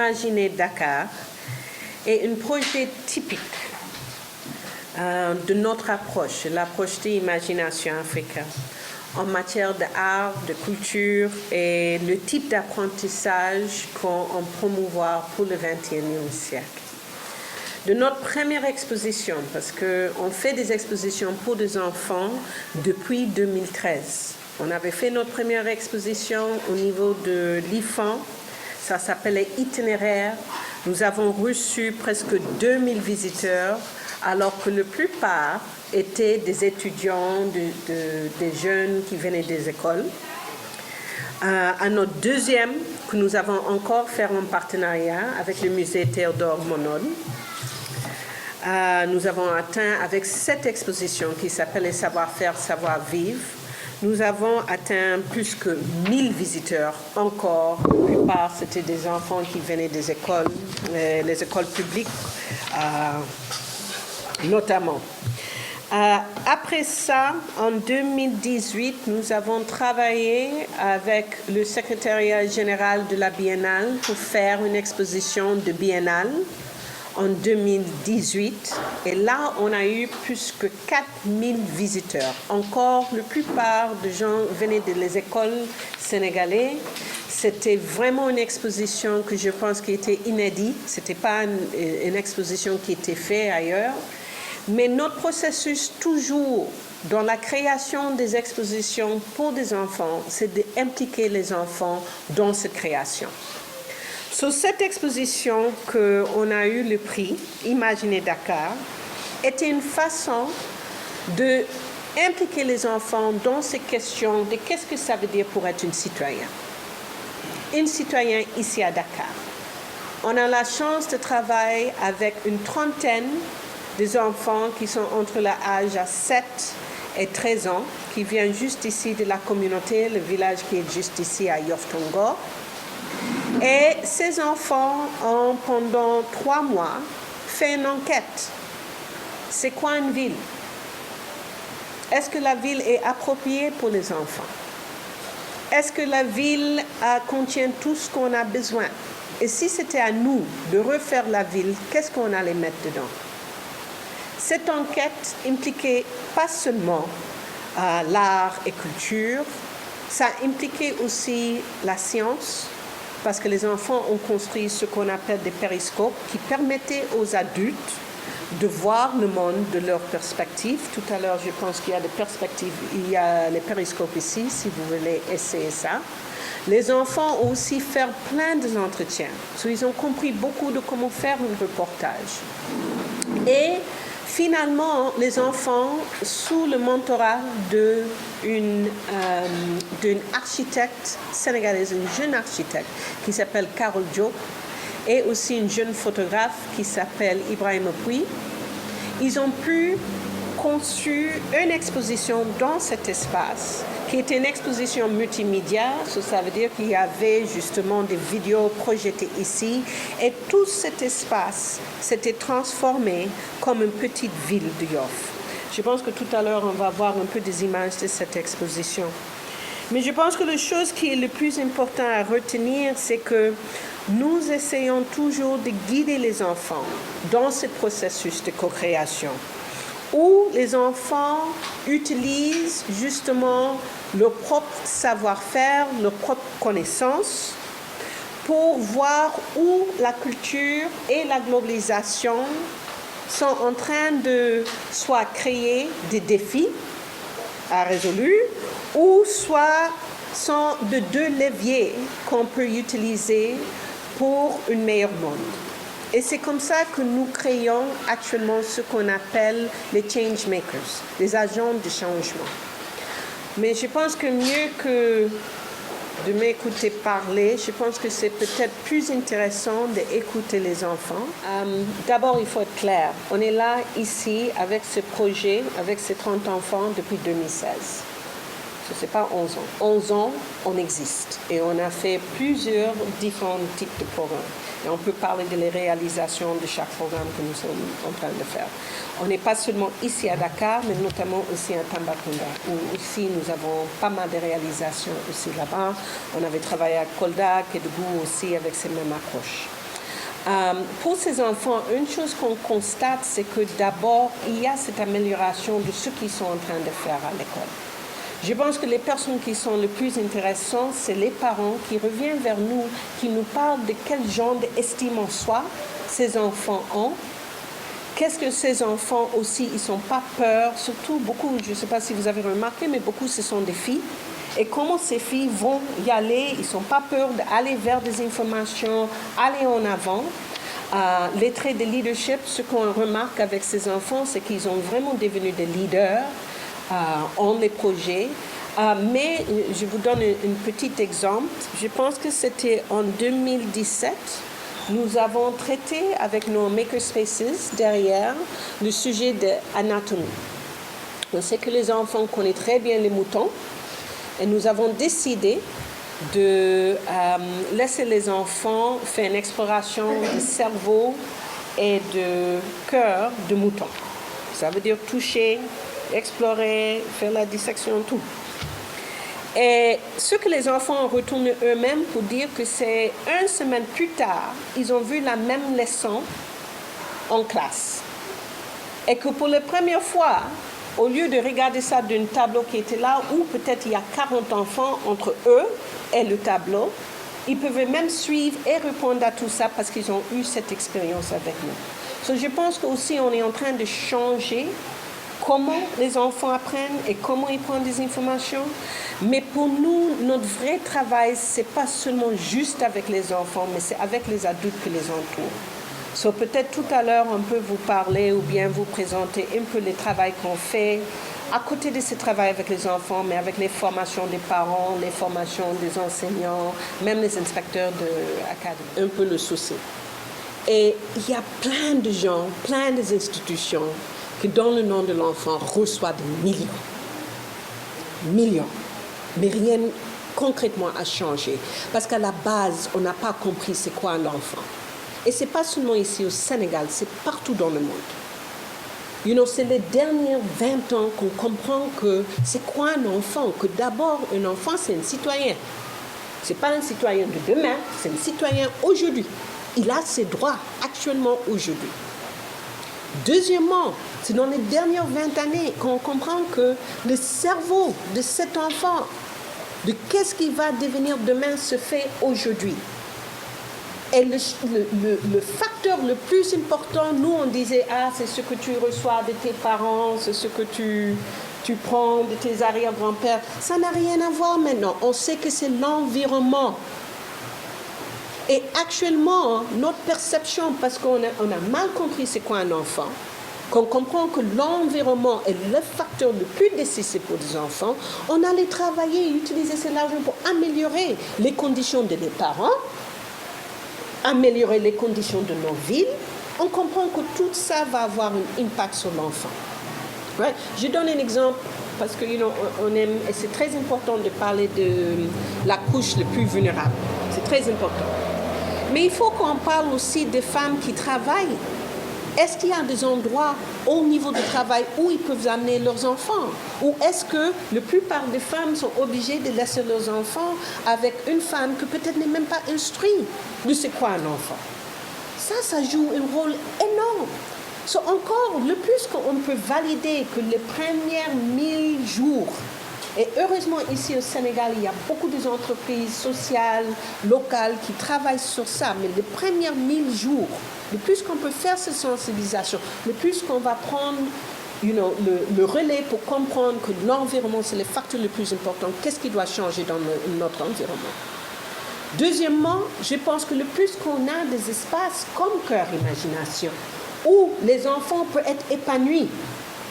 Imaginez Dakar est un projet typique de notre approche, l'approche d'imagination africaine en matière d'art, de culture et le type d'apprentissage qu'on promouvoir pour le XXIe siècle. De notre première exposition, parce qu'on fait des expositions pour des enfants depuis 2013. On avait fait notre première exposition au niveau de l'IFAN, ça s'appelait Itinéraire. Nous avons reçu presque 2000 visiteurs, alors que la plupart étaient des étudiants, des jeunes qui venaient des écoles. À notre deuxième, que nous avons encore fait en partenariat avec le musée Théodore Monod, nous avons atteint avec cette exposition qui s'appelle « Les savoir-faire, savoir-vivre », nous avons atteint plus que 1000 visiteurs encore. La plupart, c'était des enfants qui venaient des écoles, les écoles publiques notamment. Après ça, en 2018, nous avons travaillé avec le secrétariat général de la Biennale pour faire une exposition de Biennale en 2018. Et là, on a eu plus que 4000 visiteurs. Encore, la plupart des gens venaient des écoles sénégalaises. C'était vraiment une exposition que je pense qui était inédite. Ce n'était pas une exposition qui était faite ailleurs. Mais notre processus, toujours dans la création des expositions pour des enfants, c'est d'impliquer les enfants dans cette création. Sur cette exposition qu'on a eu le prix, Imaginez Dakar, était une façon d'impliquer les enfants dans ces questions de qu'est-ce que ça veut dire pour être un citoyen. Un citoyen ici à Dakar. On a la chance de travailler avec une trentaine des enfants qui sont entre l'âge à 7 et 13 ans, qui viennent juste ici de la communauté, le village qui est juste ici à Yof-Tongo. Et ces enfants ont, pendant 3 mois, fait une enquête. C'est quoi une ville? Est-ce que la ville est appropriée pour les enfants? Est-ce que la ville contient tout ce qu'on a besoin? Et si c'était à nous de refaire la ville, qu'est-ce qu'on allait mettre dedans? Cette enquête impliquait pas seulement l'art et culture, ça impliquait aussi la science, parce que les enfants ont construit ce qu'on appelle des périscopes qui permettaient aux adultes de voir le monde de leur perspective. Tout à l'heure, je pense qu'il y a des perspectives, il y a les périscopes ici, si vous voulez essayer ça. Les enfants ont aussi fait plein d'entretiens. Ils ont compris beaucoup de comment faire un reportage. Et finalement, les enfants, sous le mentorat d'une architecte sénégalaise, une jeune architecte qui s'appelle Carole Diop, et aussi une jeune photographe qui s'appelle Ibrahima Pouy, ils ont pu conçu une exposition dans cet espace qui était une exposition multimédia. Ça veut dire qu'il y avait justement des vidéos projetées ici et tout cet espace s'était transformé comme une petite ville de Yoff. Je pense que tout à l'heure on va voir un peu des images de cette exposition. Mais je pense que la chose qui est le plus important à retenir, c'est que nous essayons toujours de guider les enfants dans ce processus de co-création, où les enfants utilisent justement leur propre savoir-faire, leur propre connaissance, pour voir où la culture et la globalisation sont en train de soit créer des défis à résoudre, ou soit sont de deux leviers qu'on peut utiliser pour un meilleur monde. Et c'est comme ça que nous créons actuellement ce qu'on appelle les change makers, les agents de changement. Mais je pense que mieux que de m'écouter parler, je pense que c'est peut-être plus intéressant d'écouter les enfants. D'abord, il faut être clair. On est là, ici, avec ce projet, avec ces 30 enfants depuis 2016. Ce n'est pas 11 ans. 11 ans, on existe. Et on a fait plusieurs différents types de programmes. Et on peut parler de les réalisations de chaque programme que nous sommes en train de faire. On n'est pas seulement ici à Dakar, mais notamment aussi à Tambacounda, où ici nous avons pas mal de réalisations aussi là-bas. On avait travaillé à Kolda, Kédougou aussi, avec ces mêmes approches. Pour ces enfants, une chose qu'on constate, c'est que d'abord, il y a cette amélioration de ce qu'ils sont en train de faire à l'école. Je pense que les personnes qui sont les plus intéressantes, c'est les parents qui reviennent vers nous, qui nous parlent de quel genre d'estime en soi ces enfants ont. Qu'est-ce que ces enfants aussi, ils n'ont pas peur, surtout beaucoup, je ne sais pas si vous avez remarqué, mais beaucoup ce sont des filles. Et comment ces filles vont y aller, ils n'ont pas peur d'aller vers des informations, aller en avant. Les traits de leadership, ce qu'on remarque avec ces enfants, c'est qu'ils ont vraiment devenu des leaders en les projets. Mais je vous donne un petit exemple. Je pense que c'était en 2017. Nous avons traité avec nos makerspaces derrière le sujet de l'anatomie. On sait que les enfants connaissent très bien les moutons et nous avons décidé de laisser les enfants faire une exploration de cerveau et de cœur de mouton. Ça veut dire toucher, explorer, faire la dissection, tout. Et ce que les enfants ont retourné eux-mêmes pour dire que c'est une semaine plus tard, ils ont vu la même leçon en classe. Et que pour la première fois, au lieu de regarder ça d'un tableau qui était là, où peut-être il y a 40 enfants entre eux et le tableau, ils peuvent même suivre et répondre à tout ça parce qu'ils ont eu cette expérience avec nous. Donc je pense qu'aussi on est en train de changer comment les enfants apprennent et comment ils prennent des informations. Mais pour nous, notre vrai travail, ce n'est pas seulement juste avec les enfants, mais c'est avec les adultes qui les entourent. So, peut-être tout à l'heure, on peut vous parler ou bien vous présenter un peu le travail qu'on fait à côté de ce travail avec les enfants, mais avec les formations des parents, les formations des enseignants, même les inspecteurs de l'académie. Un peu le souci. Et il y a plein de gens, plein d'institutions qui, dans le nom de l'enfant, reçoivent des millions. Mais rien concrètement a changé. Parce qu'à la base, on n'a pas compris c'est quoi l'enfant. Et ce n'est pas seulement ici au Sénégal, c'est partout dans le monde. C'est les dernières 20 ans qu'on comprend que c'est quoi un enfant, que d'abord, un enfant, c'est un citoyen. Ce n'est pas un citoyen de demain, c'est un citoyen aujourd'hui. Il a ses droits actuellement aujourd'hui. Deuxièmement, c'est dans les dernières 20 années qu'on comprend que le cerveau de cet enfant, de qu'est-ce qu'il va devenir demain, se fait aujourd'hui. Et le facteur le plus important, nous on disait, c'est ce que tu reçois de tes parents, c'est ce que tu prends de tes arrière-grands-pères. Ça n'a rien à voir maintenant. On sait que c'est l'environnement. Et actuellement, notre perception, parce qu'on a mal compris c'est quoi un enfant, qu'on comprend que l'environnement est le facteur le plus décisif pour les enfants, on allait travailler et utiliser cet argent pour améliorer les conditions de les parents, améliorer les conditions de nos villes. On comprend que tout ça va avoir un impact sur l'enfant. Right? Je donne un exemple parce que on aime, et c'est très important de parler de la couche la plus vulnérable. C'est très important. Mais il faut qu'on parle aussi des femmes qui travaillent. Est-ce qu'il y a des endroits au niveau du travail où ils peuvent amener leurs enfants? Ou est-ce que la plupart des femmes sont obligées de laisser leurs enfants avec une femme que peut-être n'est même pas instruite de c'est quoi un enfant? Ça joue un rôle énorme. So, encore, le plus qu'on peut valider que les premiers 1000 jours, et heureusement ici au Sénégal, il y a beaucoup d'entreprises sociales, locales qui travaillent sur ça, mais les premiers 1000 jours, le plus qu'on peut faire cette sensibilisation, le plus qu'on va prendre le relais pour comprendre que l'environnement, c'est le facteur le plus important, qu'est-ce qui doit changer dans notre environnement. Deuxièmement, je pense que le plus qu'on a des espaces comme Cœur Imagination, où les enfants peuvent être épanouis,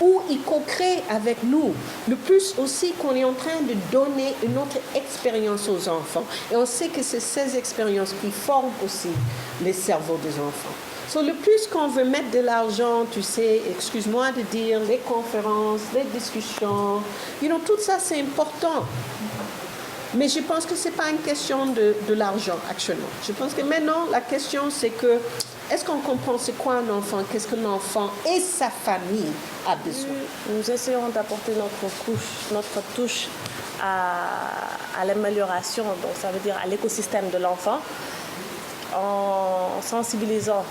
où ils co-créent avec nous, le plus aussi qu'on est en train de donner une autre expérience aux enfants. Et on sait que c'est ces expériences qui forment aussi les cerveaux des enfants. So, le plus qu'on veut mettre de l'argent, tu sais, excuse-moi de dire, les conférences, les discussions, tout ça c'est important. Mais je pense que ce n'est pas une question de l'argent actuellement. Je pense que maintenant, la question c'est que est-ce qu'on comprend c'est quoi un enfant, qu'est-ce que l'enfant et sa famille a besoin? Nous essayons d'apporter notre touche à l'amélioration, donc ça veut dire à l'écosystème de l'enfant. en sensibilisant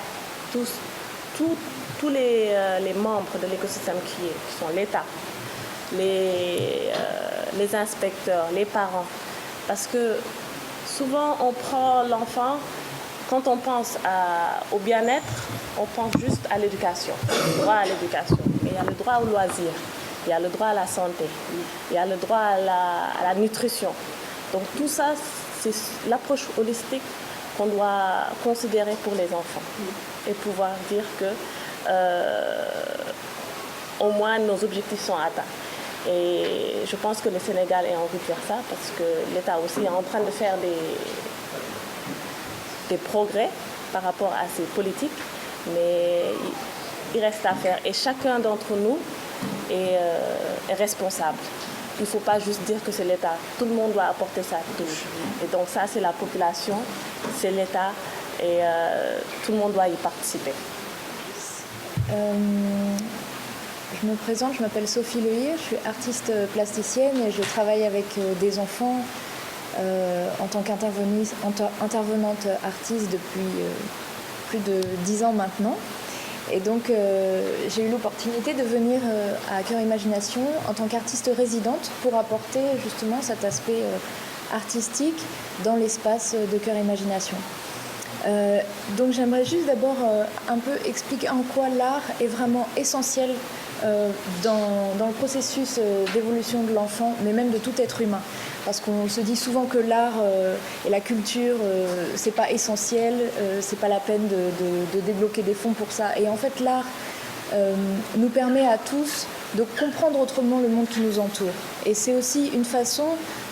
tous les membres de l'écosystème qui sont l'État, les inspecteurs, les parents. Parce que souvent, on prend l'enfant, quand on pense au bien-être, on pense juste à l'éducation, le droit à l'éducation. Mais il y a le droit au loisir, il y a le droit à la santé, il y a le droit à la nutrition. Donc tout ça, c'est l'approche holistique qu'on doit considérer pour les enfants et pouvoir dire que au moins nos objectifs sont atteints. Et je pense que le Sénégal est envie de faire ça parce que l'État aussi est en train de faire des progrès par rapport à ces politiques, mais il reste à faire. Et chacun d'entre nous est responsable. Il ne faut pas juste dire que c'est l'État. Tout le monde doit apporter sa touche. Et donc ça, c'est la population, c'est l'État et tout le monde doit y participer. Je me présente, je m'appelle Sophie Lehir, je suis artiste plasticienne et je travaille avec des enfants en tant qu'intervenante artiste depuis plus de 10 ans maintenant. Et donc j'ai eu l'opportunité de venir à Cœur Imagination en tant qu'artiste résidente pour apporter justement cet aspect artistique dans l'espace de Cœur Imagination. Donc j'aimerais juste d'abord un peu expliquer en quoi l'art est vraiment essentiel dans le processus d'évolution de l'enfant, mais même de tout être humain. Parce qu'on se dit souvent que l'art et la culture, c'est pas essentiel, c'est pas la peine de débloquer des fonds pour ça. Et en fait, l'art nous permet à tous de comprendre autrement le monde qui nous entoure. Et c'est aussi une façon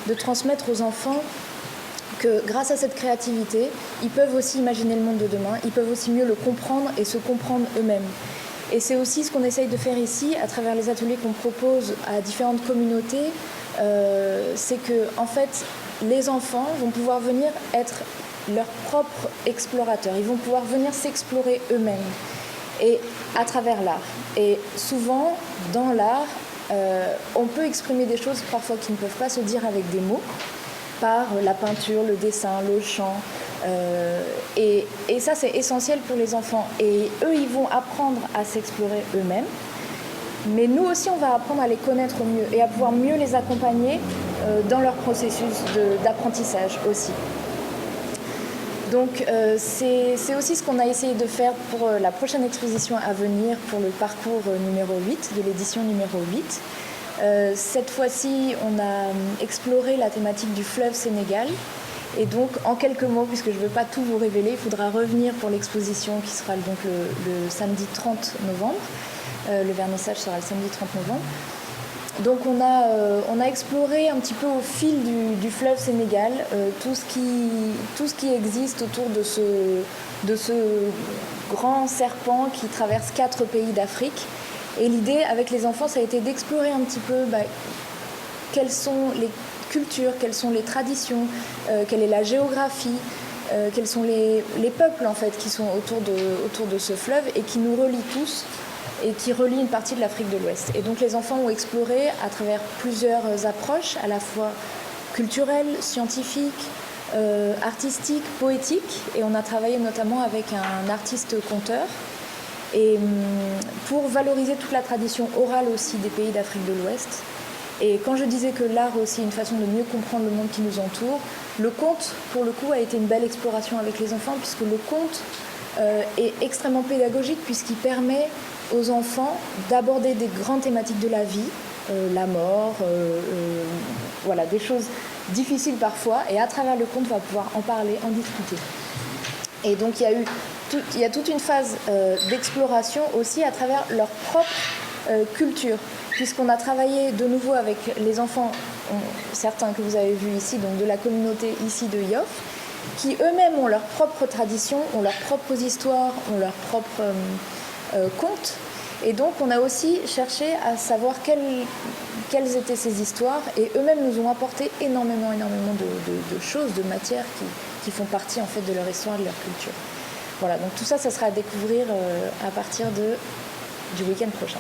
de transmettre aux enfants que grâce à cette créativité, ils peuvent aussi imaginer le monde de demain, ils peuvent aussi mieux le comprendre et se comprendre eux-mêmes. Et c'est aussi ce qu'on essaye de faire ici, à travers les ateliers qu'on propose à différentes communautés, c'est que, en fait, les enfants vont pouvoir venir être leurs propres explorateurs, ils vont pouvoir venir s'explorer eux-mêmes, et à travers l'art. Et souvent, dans l'art, on peut exprimer des choses parfois qui ne peuvent pas se dire avec des mots, par la peinture, le dessin, le chant. Et ça, c'est essentiel pour les enfants. Et eux, ils vont apprendre à s'explorer eux-mêmes. Mais nous aussi, on va apprendre à les connaître mieux et à pouvoir mieux les accompagner dans leur processus d'apprentissage aussi. Donc, c'est aussi ce qu'on a essayé de faire pour la prochaine exposition à venir, pour le parcours numéro 8, de l'édition numéro 8. Cette fois-ci, on a exploré la thématique du fleuve Sénégal. Et donc, en quelques mots, puisque je ne veux pas tout vous révéler, il faudra revenir pour l'exposition qui sera donc le samedi 30 novembre. Le vernissage sera le samedi 30 novembre. Donc, on a exploré un petit peu au fil du fleuve Sénégal tout ce qui existe autour de ce grand serpent qui traverse 4 pays d'Afrique. Et l'idée avec les enfants, ça a été d'explorer un petit peu quelles sont les cultures, quelles sont les traditions, quelle est la géographie, quels sont les peuples en fait qui sont autour de ce fleuve et qui nous relient tous et qui relient une partie de l'Afrique de l'Ouest. Et donc les enfants ont exploré à travers plusieurs approches, à la fois culturelles, scientifiques, artistiques, poétiques. Et on a travaillé notamment avec un artiste-conteur. Et pour valoriser toute la tradition orale aussi des pays d'Afrique de l'Ouest. Et quand je disais que l'art est aussi une façon de mieux comprendre le monde qui nous entoure, le conte, pour le coup, a été une belle exploration avec les enfants, puisque le conte est extrêmement pédagogique, puisqu'il permet aux enfants d'aborder des grandes thématiques de la vie, la mort, voilà, des choses difficiles parfois, et à travers le conte, on va pouvoir en parler, en discuter. Et donc il y a toute une phase d'exploration aussi à travers leur propre culture, puisqu'on a travaillé de nouveau avec les enfants, certains que vous avez vus ici, donc de la communauté ici de Yoff, qui eux-mêmes ont leurs propres traditions, ont leurs propres histoires, ont leurs propres contes. Et donc on a aussi cherché à savoir quelles étaient ces histoires, et eux-mêmes nous ont apporté énormément de choses, de matières qui font partie en fait de leur histoire, de leur culture. Voilà, donc tout ça, ça sera à découvrir à partir du week-end prochain.